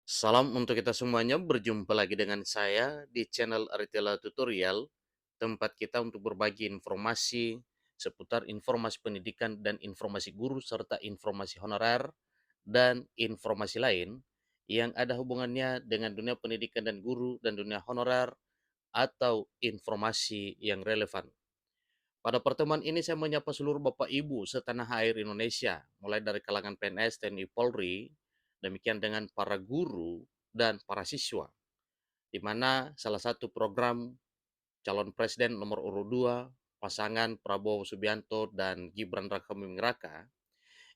Salam untuk kita semuanya, berjumpa lagi dengan saya di channel Aritela Tutorial, tempat kita untuk berbagi informasi seputar informasi pendidikan dan informasi guru serta informasi honorer dan informasi lain yang ada hubungannya dengan dunia pendidikan dan guru dan dunia honorer atau informasi yang relevan. Pada pertemuan ini saya menyapa seluruh Bapak Ibu setanah air Indonesia, mulai dari kalangan PNS, TNI, Polri, demikian dengan para guru dan para siswa, di mana salah satu program calon presiden nomor urut 2 pasangan Prabowo Subianto dan Gibran Rakabuming Raka,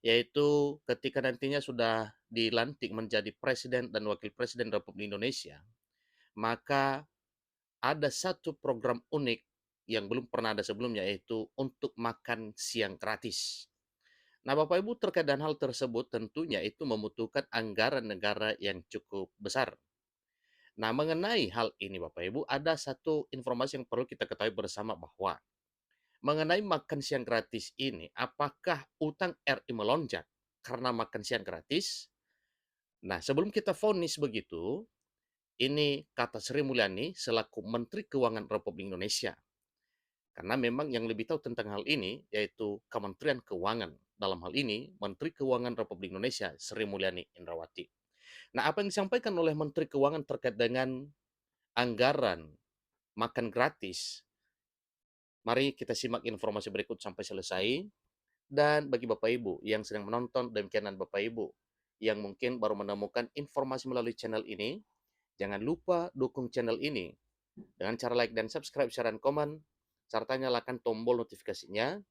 yaitu ketika nantinya sudah dilantik menjadi presiden dan wakil presiden Republik Indonesia, maka ada satu program unik yang belum pernah ada sebelumnya, yaitu untuk makan siang gratis. Nah, Bapak Ibu, terkait dengan hal tersebut tentunya itu membutuhkan anggaran negara yang cukup besar. Nah, mengenai hal ini Bapak Ibu, ada satu informasi yang perlu kita ketahui bersama bahwa mengenai makan siang gratis ini, apakah utang RI melonjak karena makan siang gratis? Nah, sebelum kita vonis begitu, ini kata Sri Mulyani selaku Menteri Keuangan Republik Indonesia. Karena memang yang lebih tahu tentang hal ini yaitu Kementerian Keuangan. Dalam hal ini, Menteri Keuangan Republik Indonesia, Sri Mulyani Indrawati. Nah, apa yang disampaikan oleh Menteri Keuangan terkait dengan anggaran makan gratis? Mari kita simak informasi berikut sampai selesai. Dan bagi Bapak Ibu yang sedang menonton, demikian Bapak Ibu yang mungkin baru menemukan informasi melalui channel ini, jangan lupa dukung channel ini dengan cara like dan subscribe, share, dan komen, serta nyalakan tombol notifikasinya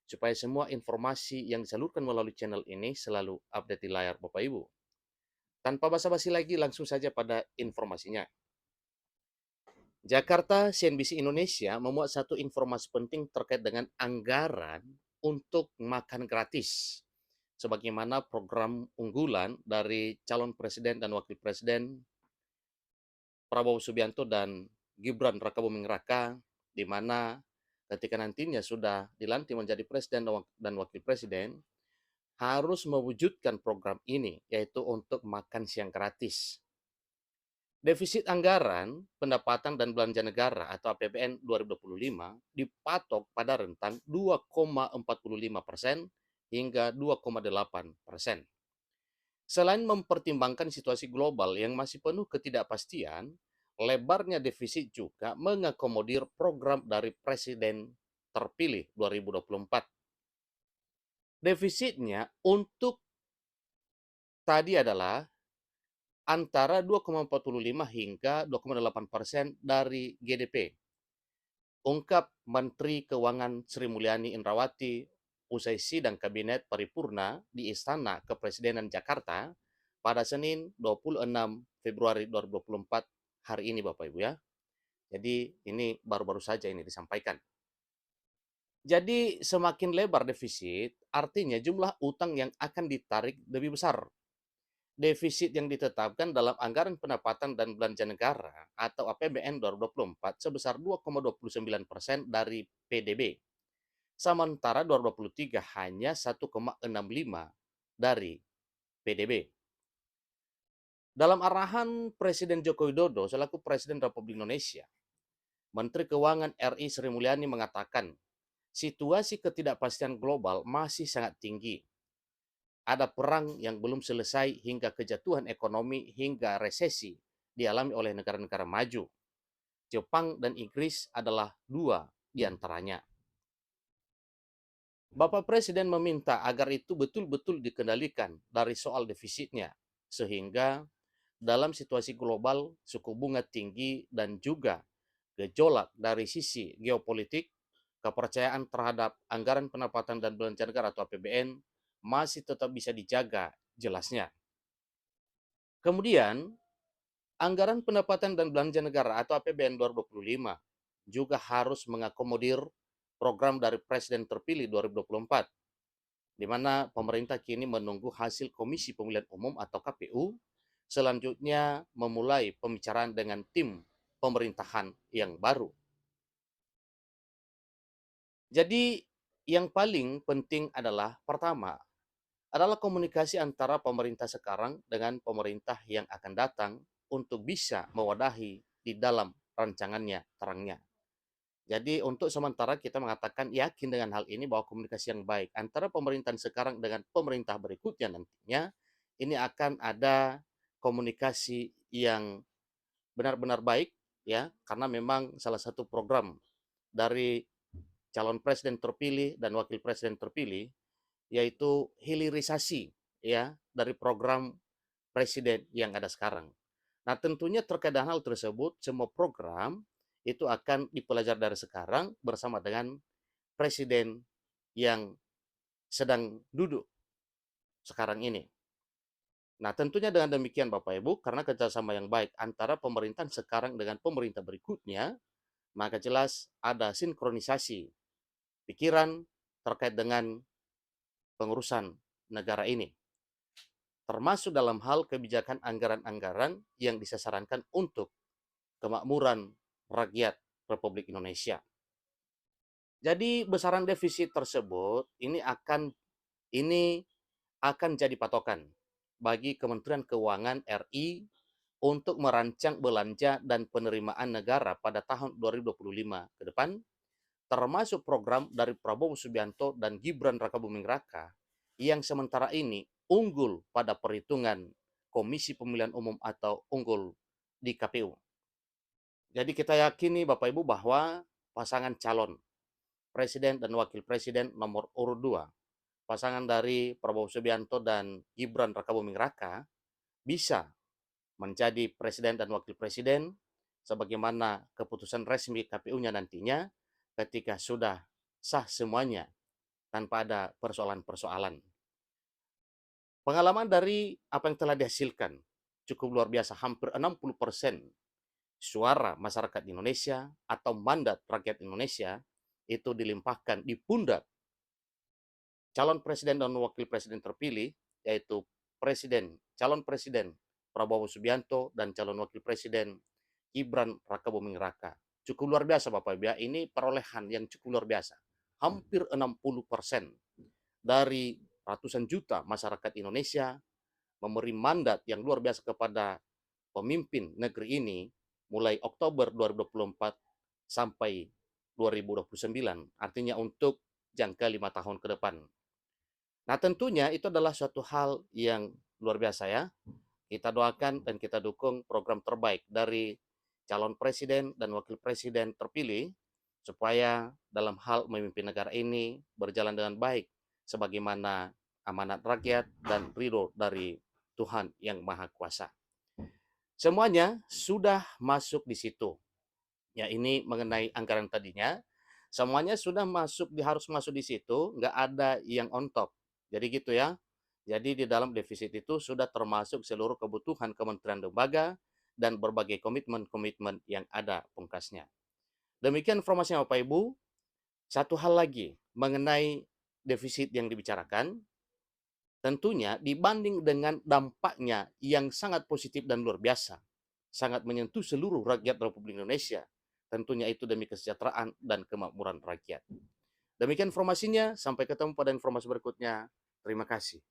supaya semua informasi yang disalurkan melalui channel ini selalu update di layar Bapak Ibu. Tanpa basa-basi lagi, langsung saja pada informasinya. Jakarta CNBC Indonesia memuat satu informasi penting terkait dengan anggaran untuk makan gratis. Sebagaimana program unggulan dari calon presiden dan wakil presiden Prabowo Subianto dan Gibran Rakabuming Raka, di mana ketika nantinya sudah dilantik menjadi presiden dan wakil presiden, harus mewujudkan program ini, yaitu untuk makan siang gratis. Defisit anggaran pendapatan dan belanja negara atau APBN 2025 dipatok pada rentang 2,45% hingga 2,8%. Selain mempertimbangkan situasi global yang masih penuh ketidakpastian, lebarnya defisit juga mengakomodir program dari Presiden terpilih 2024. Defisitnya untuk tadi adalah antara 2,45 hingga 2,8% dari GDP. Ungkap Menteri Keuangan Sri Mulyani Indrawati usai sidang Kabinet Paripurna di Istana Kepresidenan Jakarta pada Senin 26 Februari 2024 hari ini Bapak Ibu ya. Jadi ini baru-baru saja ini disampaikan. Jadi semakin lebar defisit, artinya jumlah utang yang akan ditarik lebih besar. Defisit yang ditetapkan dalam anggaran pendapatan dan belanja negara atau APBN 2024 sebesar 2,29% dari PDB. Sementara 2023 hanya 1,65 dari PDB. Dalam arahan Presiden Joko Widodo selaku Presiden Republik Indonesia, Menteri Keuangan RI Sri Mulyani mengatakan, situasi ketidakpastian global masih sangat tinggi. Ada perang yang belum selesai hingga kejatuhan ekonomi hingga resesi dialami oleh negara-negara maju. Jepang dan Inggris adalah dua di antaranya. Bapak Presiden meminta agar itu betul-betul dikendalikan dari soal defisitnya, sehingga dalam situasi global suku bunga tinggi dan juga gejolak dari sisi geopolitik, kepercayaan terhadap anggaran pendapatan dan belanja negara atau APBN masih tetap bisa dijaga jelasnya. Kemudian, anggaran pendapatan dan belanja negara atau APBN 2025 juga harus mengakomodir program dari Presiden terpilih 2024, di mana pemerintah kini menunggu hasil Komisi Pemilihan Umum atau KPU, selanjutnya memulai pembicaraan dengan tim pemerintahan yang baru. Jadi yang paling penting adalah pertama, adalah komunikasi antara pemerintah sekarang dengan pemerintah yang akan datang untuk bisa mewadahi di dalam rancangannya terangnya. Jadi untuk sementara kita mengatakan yakin dengan hal ini bahwa komunikasi yang baik antara pemerintahan sekarang dengan pemerintah berikutnya nantinya ini akan ada komunikasi yang benar-benar baik ya, karena memang salah satu program dari calon presiden terpilih dan wakil presiden terpilih yaitu hilirisasi ya dari program presiden yang ada sekarang. Nah, tentunya terkait dengan hal tersebut, semua program itu akan dipelajari dari sekarang bersama dengan presiden yang sedang duduk sekarang ini. Nah, tentunya dengan demikian Bapak Ibu, karena kerjasama yang baik antara pemerintahan sekarang dengan pemerintah berikutnya, maka jelas ada sinkronisasi pikiran terkait dengan pengurusan negara ini, termasuk dalam hal kebijakan anggaran-anggaran yang disasarankan untuk kemakmuran rakyat Republik Indonesia. Jadi besaran defisit tersebut ini akan jadi patokan bagi Kementerian Keuangan RI untuk merancang belanja dan penerimaan negara pada tahun 2025 ke depan, termasuk program dari Prabowo Subianto dan Gibran Rakabuming Raka yang sementara ini unggul pada perhitungan Komisi Pemilihan Umum atau unggul di KPU. Jadi kita yakini Bapak Ibu bahwa pasangan calon presiden dan wakil presiden nomor urut 2, pasangan dari Prabowo Subianto dan Gibran Rakabuming Raka bisa menjadi presiden dan wakil presiden sebagaimana keputusan resmi KPU-nya nantinya ketika sudah sah semuanya tanpa ada persoalan-persoalan. Pengalaman dari apa yang telah dihasilkan cukup luar biasa, hampir 60% suara masyarakat Indonesia atau mandat rakyat Indonesia itu dilimpahkan di pundak calon presiden dan wakil presiden terpilih, yaitu calon presiden Prabowo Subianto dan calon wakil presiden Gibran Rakabuming Raka. Cukup luar biasa Bapak Ibu ya, ini perolehan yang cukup luar biasa. Hampir 60% dari ratusan juta masyarakat Indonesia memberi mandat yang luar biasa kepada pemimpin negeri ini mulai Oktober 2024 sampai 2029, artinya untuk jangka 5 tahun ke depan. Nah, tentunya itu adalah suatu hal yang luar biasa ya. Kita doakan dan kita dukung program terbaik dari calon presiden dan wakil presiden terpilih supaya dalam hal memimpin negara ini berjalan dengan baik sebagaimana amanat rakyat dan ridho dari Tuhan yang Maha Kuasa. Semuanya sudah masuk di situ. Ya, ini mengenai anggaran tadinya, semuanya sudah harus masuk di situ, nggak ada yang on top. Jadi gitu ya. Jadi di dalam defisit itu sudah termasuk seluruh kebutuhan kementerian lembaga dan berbagai komitmen-komitmen yang ada pungkasnya. Demikian informasinya Bapak Ibu. Satu hal lagi mengenai defisit yang dibicarakan, tentunya dibanding dengan dampaknya yang sangat positif dan luar biasa, sangat menyentuh seluruh rakyat Republik Indonesia, tentunya itu demi kesejahteraan dan kemakmuran rakyat. Demikian informasinya, sampai ketemu pada informasi berikutnya. Terima kasih.